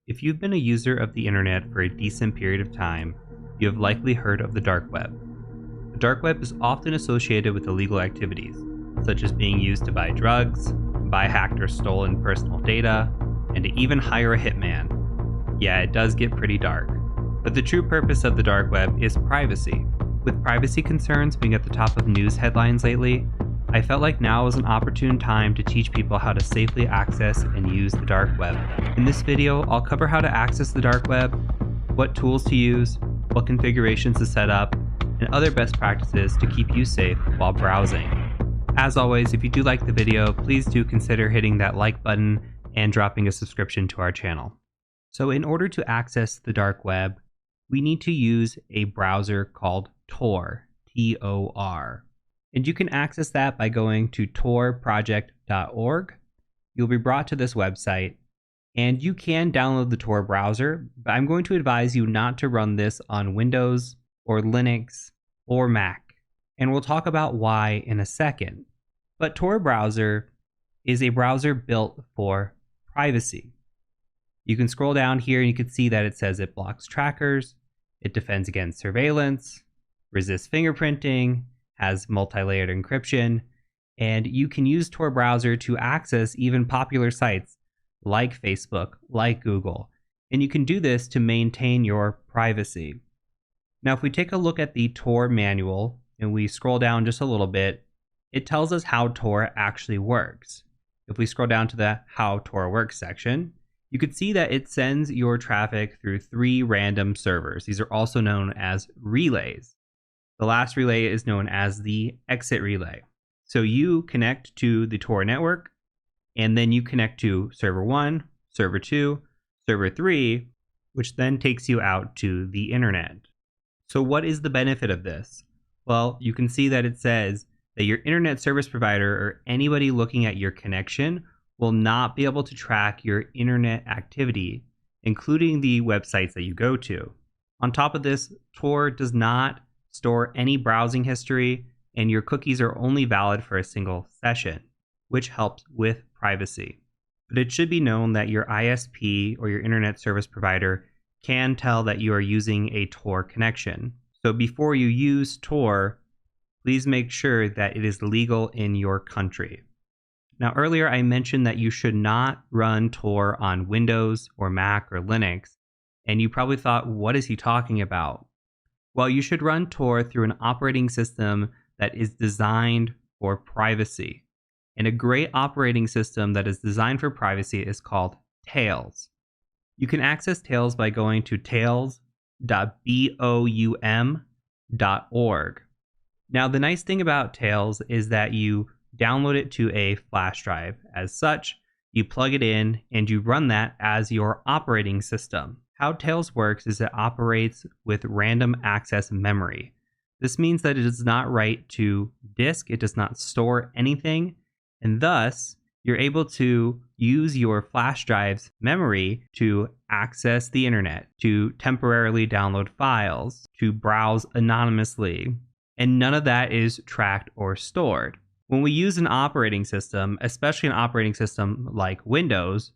If you've been a user of the internet for a decent period of time, you have likely heard of the dark web. The dark web is often associated with illegal activities, such as being used to buy drugs, buy hacked or stolen personal data, and to even hire a hitman. Yeah, it does get pretty dark. But the true purpose of the dark web is privacy. With privacy concerns being at the top of news headlines lately, I felt like now was an opportune time to teach people how to safely access and use the dark web. In this video, I'll cover how to access the dark web, what tools to use, what configurations to set up, and other best practices to keep you safe while browsing. As always, if you do like the video, please do consider hitting that like button and dropping a subscription to our channel. So in order to access the dark web, we need to use a browser called Tor, T-O-R. And you can access that by going to torproject.org. You'll be brought to this website, and you can download the Tor browser, but I'm going to advise you not to run this on Windows or Linux or Mac. And we'll talk about why in a second. But Tor browser is a browser built for privacy. You can scroll down here and you can see that it says it blocks trackers, it defends against surveillance, resists fingerprinting, has multi-layered encryption, and you can use Tor browser to access even popular sites like Facebook, like Google, and you can do this to maintain your privacy. Now, if we take a look at the Tor manual and we scroll down just a little bit, it tells us how Tor actually works. If we scroll down to the How Tor Works section, you can see that it sends your traffic through 3 random servers. These are also known as relays. The last relay is known as the exit relay. So you connect to the Tor network, and then you connect to server 1, server 2, server 3, which then takes you out to the internet. So what is the benefit of this? Well, you can see that it says that your internet service provider or anybody looking at your connection will not be able to track your internet activity, including the websites that you go to. On top of this, Tor does not store any browsing history, and your cookies are only valid for a single session, which helps with privacy. But it should be known that your ISP or your internet service provider can tell that you are using a Tor connection. So before you use Tor, please make sure that it is legal in your country. Now, earlier I mentioned that you should not run Tor on Windows or Mac or Linux, and you probably thought, what is he talking about? Well, you should run Tor through an operating system that is designed for privacy. And a great operating system that is designed for privacy is called Tails. You can access Tails by going to tails.boum.org. Now, the nice thing about Tails is that you download it to a flash drive. As such, you plug it in and you run that as your operating system. How Tails works is it operates with random access memory. This means that it does not write to disk, it does not store anything, and thus you're able to use your flash drive's memory to access the internet, to temporarily download files, to browse anonymously, and none of that is tracked or stored. When we use an operating system, especially an operating system like Windows,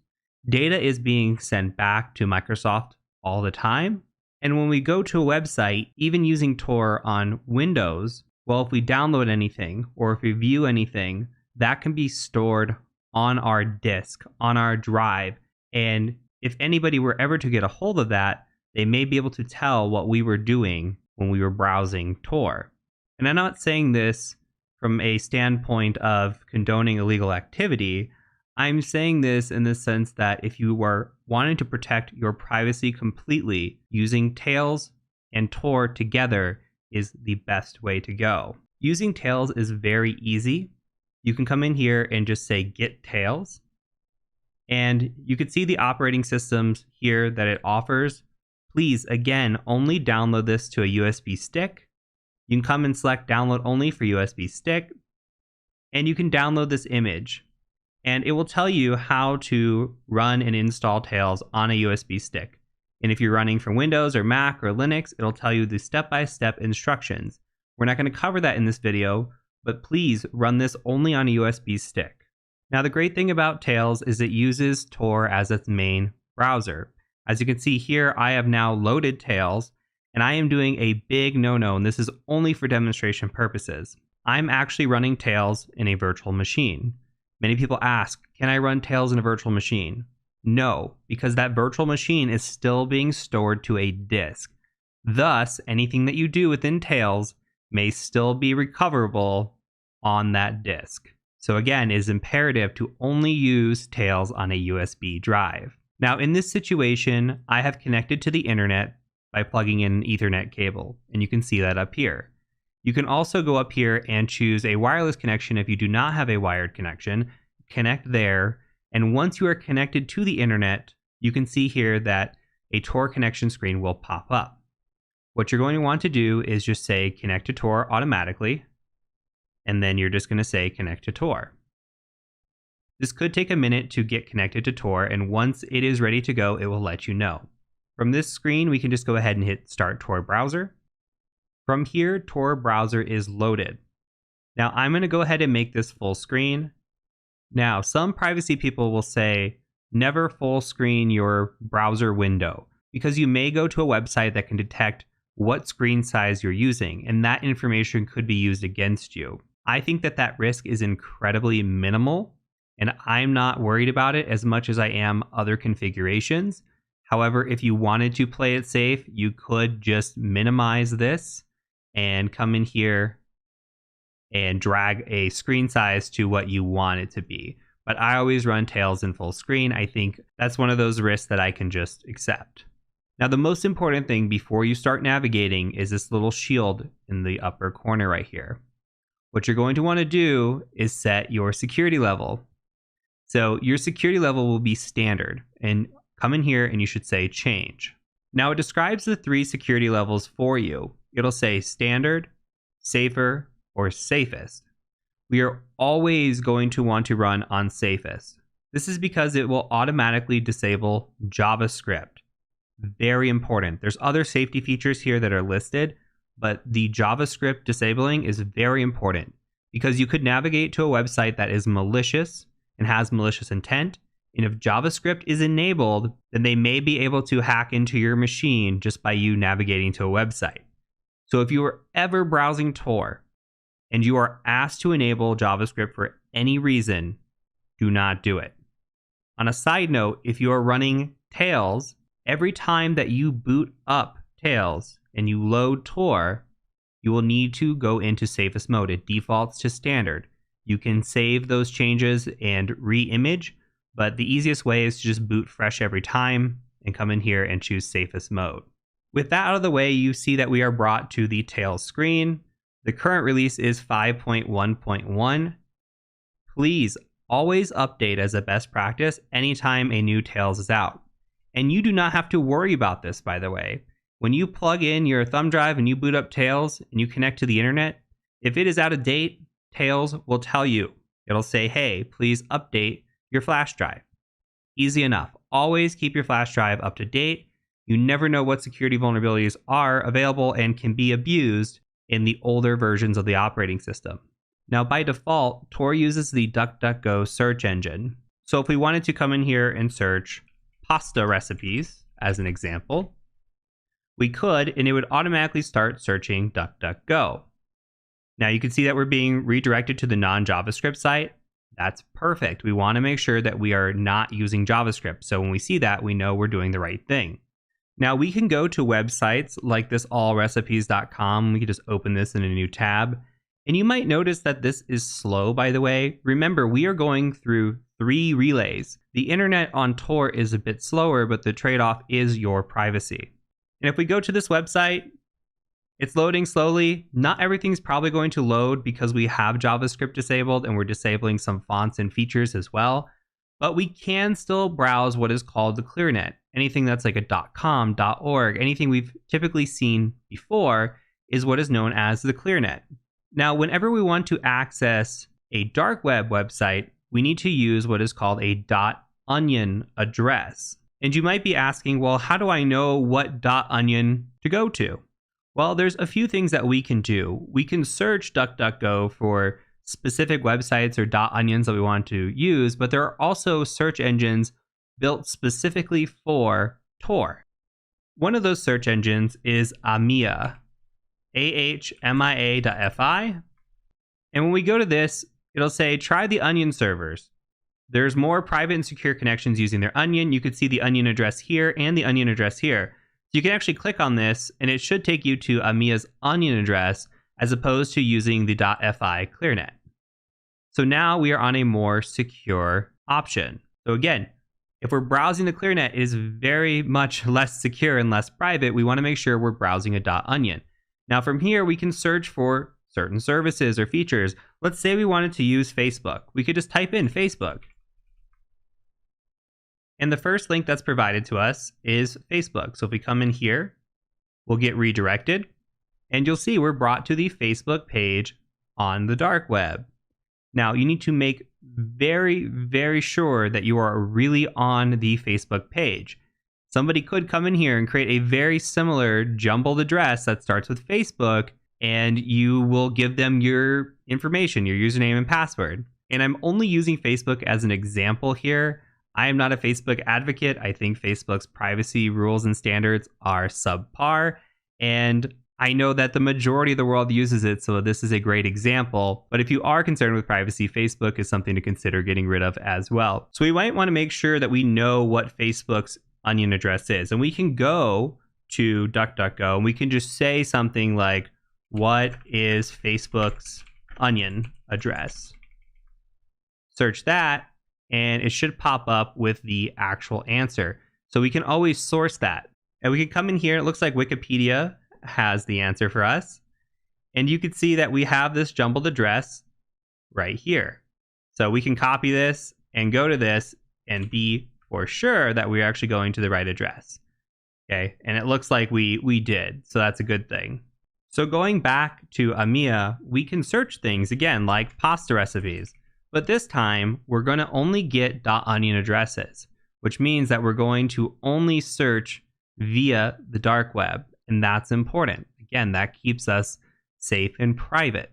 data is being sent back to Microsoft all the time. And when we go to a website, even using Tor on Windows, well, if we download anything or if we view anything, that can be stored on our disk, on our drive. And if anybody were ever to get a hold of that, they may be able to tell what we were doing when we were browsing Tor. And I'm not saying this from a standpoint of condoning illegal activity. I'm saying this in the sense that if you were wanting to protect your privacy completely, using Tails and Tor together is the best way to go. Using Tails is very easy. You can come in here and just say get Tails, and you can see the operating systems here that it offers. Please, again, only download this to a USB stick. You can come and select download only for USB stick, and you can download this image. And it will tell you how to run and install Tails on a USB stick. And if you're running from Windows or Mac or Linux, it'll tell you the step-by-step instructions. We're not going to cover that in this video, but please run this only on a USB stick. Now, the great thing about Tails is it uses Tor as its main browser. As you can see here, I have now loaded Tails, and I am doing a big no-no, and this is only for demonstration purposes. I'm actually running Tails in a virtual machine. Many people ask, can I run Tails in a virtual machine? No, because that virtual machine is still being stored to a disk. Thus, anything that you do within Tails may still be recoverable on that disk. So again, it is imperative to only use Tails on a USB drive. Now, in this situation, I have connected to the internet by plugging in an Ethernet cable, and you can see that up here. You can also go up here and choose a wireless connection if you do not have a wired connection. Connect there, and once you are connected to the internet, you can see here that a Tor connection screen will pop up. What you're going to want to do is just say connect to Tor automatically, and then you're just going to say connect to Tor. This could take a minute to get connected to Tor, and once it is ready to go, it will let you know. From this screen, we can just go ahead and hit Start Tor Browser. From here, Tor Browser is loaded. Now, I'm going to go ahead and make this full screen. Now, some privacy people will say, never full screen your browser window, because you may go to a website that can detect what screen size you're using, and that information could be used against you. I think that that risk is incredibly minimal, and I'm not worried about it as much as I am other configurations. However, if you wanted to play it safe, you could just minimize this and come in here and drag a screen size to what you want it to be. But I always run Tails in full screen. I think that's one of those risks that I can just accept. Now, the most important thing before you start navigating is this little shield in the upper corner right here. What you're going to want to do is set your security level. So your security level will be standard, and come in here and you should say change. Now it describes the 3 security levels for you. It'll say standard, safer, or safest. We are always going to want to run on safest. This is because it will automatically disable JavaScript. Very important. There's other safety features here that are listed, but the JavaScript disabling is very important because you could navigate to a website that is malicious and has malicious intent. And if JavaScript is enabled, then they may be able to hack into your machine just by you navigating to a website. So if you are ever browsing Tor and you are asked to enable JavaScript for any reason, do not do it. On a side note, if you are running Tails, every time that you boot up Tails and you load Tor, you will need to go into safest mode. It defaults to standard. You can save those changes and re-image, but the easiest way is to just boot fresh every time and come in here and choose safest mode. With that out of the way, you see that we are brought to the Tails screen. The current release is 5.1.1. Please always update as a best practice anytime a new Tails is out. And you do not have to worry about this, by the way. When you plug in your thumb drive and you boot up Tails and you connect to the internet, if it is out of date, Tails will tell you. It'll say, hey, please update your flash drive. Easy enough. Always keep your flash drive up to date. You never know what security vulnerabilities are available and can be abused in the older versions of the operating system. Now, by default, Tor uses the DuckDuckGo search engine. So if we wanted to come in here and search pasta recipes, as an example, we could, and it would automatically start searching DuckDuckGo. Now you can see that we're being redirected to the non-JavaScript site. That's perfect. We want to make sure that we are not using JavaScript. So when we see that, we know we're doing the right thing. Now we can go to websites like this allrecipes.com. We can just open this in a new tab. And you might notice that this is slow, by the way. Remember, we are going through 3 relays. The internet on Tor is a bit slower, but the trade-off is your privacy. And if we go to this website, it's loading slowly. Not everything's probably going to load because we have JavaScript disabled and we're disabling some fonts and features as well. But we can still browse what is called the ClearNet. Anything that's like a .com, .org, anything we've typically seen before is what is known as the ClearNet. Now, whenever we want to access a dark web website, we need to use what is called a .onion address. And you might be asking, well, how do I know what .onion to go to? Well, there's a few things that we can do. We can search DuckDuckGo for specific websites or .onions that we want to use, but there are also search engines built specifically for Tor. One of those search engines is Ahmia, ahmia.fi. And when we go to this, it'll say, try the Onion servers. There's more private and secure connections using their Onion. You could see the Onion address here and the Onion address here. So you can actually click on this, and it should take you to Ahmia's Onion address, as opposed to using the .fi clearnet. So now we are on a more secure option. So again, if we're browsing the clearnet, it is very much less secure and less private. We want to make sure we're browsing a .onion. Now from here, we can search for certain services or features. Let's say we wanted to use Facebook. We could just type in Facebook. And the first link that's provided to us is Facebook. So if we come in here, we'll get redirected, and you'll see we're brought to the Facebook page on the dark web. Now, you need to make very, very sure that you are really on the Facebook page. Somebody could come in here and create a very similar jumbled address that starts with Facebook, and you will give them your information, your username and password. And I'm only using Facebook as an example here. I am not a Facebook advocate. I think Facebook's privacy rules and standards are subpar, and I know that the majority of the world uses it, so this is a great example. But if you are concerned with privacy, Facebook is something to consider getting rid of as well. So we might want to make sure that we know what Facebook's Onion address is. And we can go to DuckDuckGo, and we can just say something like, what is Facebook's Onion address? Search that, and it should pop up with the actual answer. So we can always source that. And we can come in here, it looks like Wikipedia has the answer for us. And you can see that we have this jumbled address right here. So we can copy this and go to this and be for sure that we're actually going to the right address. Okay, and it looks like we did, so that's a good thing. So going back to Ahmia, we can search things again like pasta recipes, but this time we're going to only get .onion addresses, which means that we're going to only search via the dark web. And that's important. Again, that keeps us safe and private.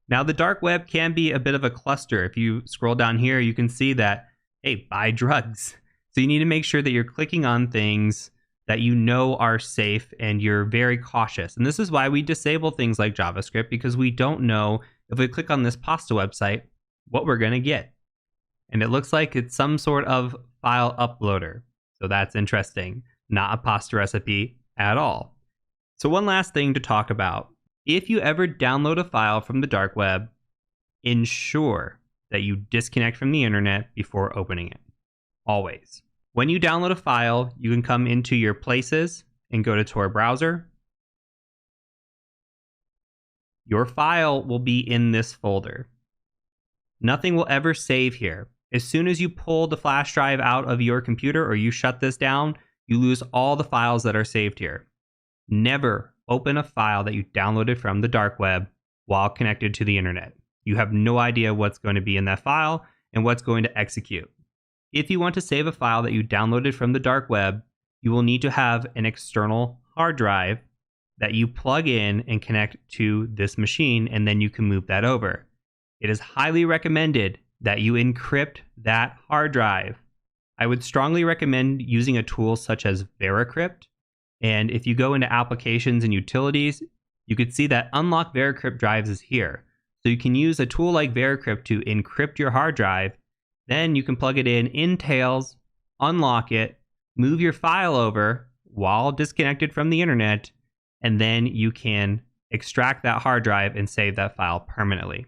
Now, the dark web can be a bit of a cluster. If you scroll down here, you can see that, hey, buy drugs. So you need to make sure that you're clicking on things that you know are safe and you're very cautious. And this is why we disable things like JavaScript, because we don't know if we click on this pasta website, what we're going to get. And it looks like it's some sort of file uploader. So that's interesting. Not a pasta recipe at all. So one last thing to talk about. If you ever download a file from the dark web, ensure that you disconnect from the internet before opening it. Always. When you download a file, you can come into your places and go to Tor browser. Your file will be in this folder. Nothing will ever save here. As soon as you pull the flash drive out of your computer or you shut this down, you lose all the files that are saved here. Never open a file that you downloaded from the dark web while connected to the internet. You have no idea what's going to be in that file and what's going to execute. If you want to save a file that you downloaded from the dark web, you will need to have an external hard drive that you plug in and connect to this machine, and then you can move that over. It is highly recommended that you encrypt that hard drive. I would strongly recommend using a tool such as Veracrypt. And if you go into applications and utilities, you could see that unlock Veracrypt drives is here. So you can use a tool like Veracrypt to encrypt your hard drive. Then you can plug it in Tails, unlock it, move your file over while disconnected from the internet, and then you can extract that hard drive and save that file permanently.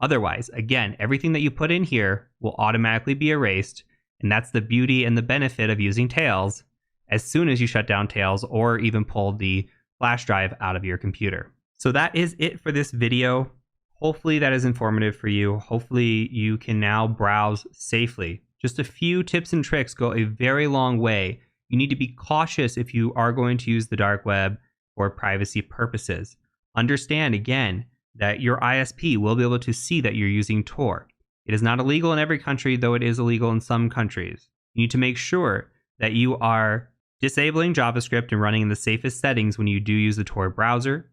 Otherwise, again, everything that you put in here will automatically be erased, and that's the beauty and the benefit of using Tails as soon as you shut down Tails or even pull the flash drive out of your computer. So that is it for this video. Hopefully that is informative for you. Hopefully you can now browse safely. Just a few tips and tricks go a very long way. You need to be cautious if you are going to use the dark web for privacy purposes. Understand, again, that your ISP will be able to see that you're using Tor. It is not illegal in every country, though it is illegal in some countries. You need to make sure that you are disabling JavaScript and running in the safest settings when you do use the Tor browser.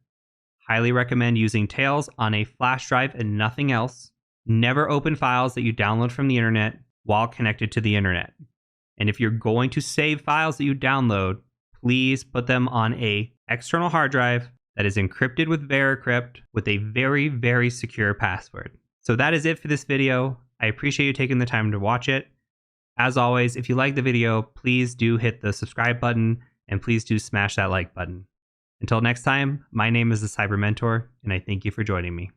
Highly recommend using Tails on a flash drive and nothing else. Never open files that you download from the internet while connected to the internet. And if you're going to save files that you download, please put them on a external hard drive that is encrypted with Veracrypt with a very, very secure password. So that is it for this video. I appreciate you taking the time to watch it. As always, if you like the video, please do hit the subscribe button and please do smash that like button. Until next time, my name is the Cyber Mentor, and I thank you for joining me.